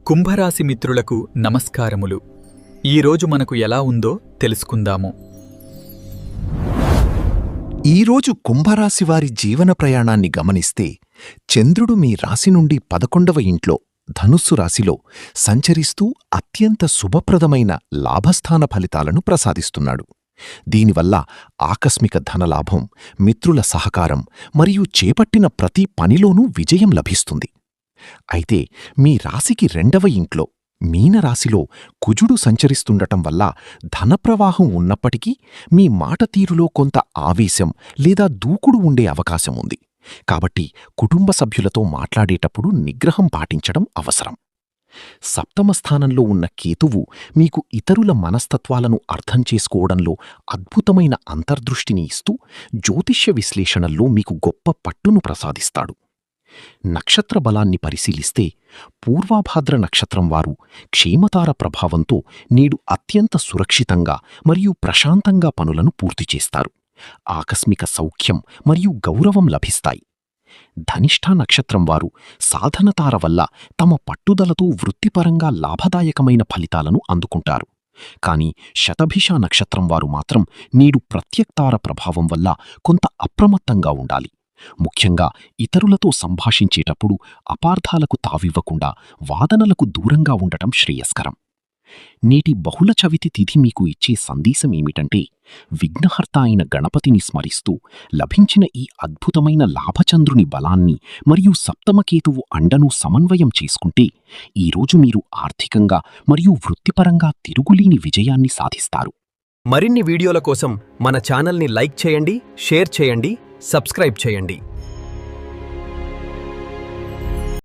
కుంభరాశి మిత్రులకు నమస్కారములు. ఈరోజు మనకు ఎలా ఉందో తెలుసుకుందాము. ఈరోజు కుంభరాశి వారి జీవన ప్రయాణాన్ని గమనిస్తే చంద్రుడు మీ రాశి నుండి 11వ ఇంట్లో ధనుస్సు రాశిలో సంచరిస్తూ అత్యంత శుభప్రదమైన లాభస్థాన ఫలితాలను ప్రసాదిస్తున్నాడు. దీనివల్ల ఆకస్మిక ధనలాభం, మిత్రుల సహకారం మరియు చేపట్టిన ప్రతి పనిలోనూ విజయం లభిస్తుంది. అయితే మీ రాశికి 2వ ఇంట్లో మీనరాశిలో కుజుడు సంచరిస్తుండటం వల్ల ధనప్రవాహం ఉన్నప్పటికీ మీ మాట తీరులో కొంత ఆవేశం లేదా దూకుడు ఉండే అవకాశం ఉంది. కాబట్టి కుటుంబ సభ్యులతో మాట్లాడేటప్పుడు నిగ్రహం పాటించడం అవసరం. సప్తమ స్థానంలో ఉన్న కేతువు మీకు ఇతరుల మనస్తత్వాలను అర్థం చేసుకోవడంలో అద్భుతమైన అంతర్దృష్టిని ఇస్తూ జ్యోతిష్య విశ్లేషణల్లో మీకు గొప్ప పట్టును ప్రసాదిస్తాడు. నక్షత్ర బలాన్ని పరిశీలిస్తే పూర్వాభాద్ర నక్షత్రం వారు క్షేమతార ప్రభావంతో నేడు అత్యంత సురక్షితంగా మరియు ప్రశాంతంగా పనులను పూర్తి చేస్తారు. ఆకస్మిక సౌఖ్యం మరియు గౌరవం లభిస్తాయి. ధనిష్ఠా నక్షత్రం వారు సాధనతార వల్ల తమ పట్టుదలతో వృత్తిపరంగా లాభదాయకమైన ఫలితాలను అందుకుంటారు. కాని శతభిష నక్షత్రం వారు మాత్రం నేడు ప్రత్యక్తార ప్రభావం వల్ల కొంత అప్రమత్తంగా ఉండాలి. ముఖ్యంగా ఇతరులతో సంభాషించేటప్పుడు అపార్థాలకు తావివ్వకుండా వాదనలకు దూరంగా ఉండటం శ్రేయస్కరం. నేటి బహుళ చవితి తిథి మీకు ఇచ్చే సందేశమేమిటంటే, విఘ్నహర్త అయిన గణపతిని స్మరిస్తూ లభించిన ఈ అద్భుతమైన లాభచంద్రుని బలాన్ని మరియు సప్తమకేతువు అండను సమన్వయం చేసుకుంటే ఈరోజు మీరు ఆర్థికంగా మరియు వృత్తిపరంగా తిరుగులేని విజయాన్ని సాధిస్తారు. మరిన్ని వీడియోల కోసం మన ఛానల్ని లైక్ చేయండి, షేర్ చేయండి, సబ్స్క్రైబ్ చేయండి.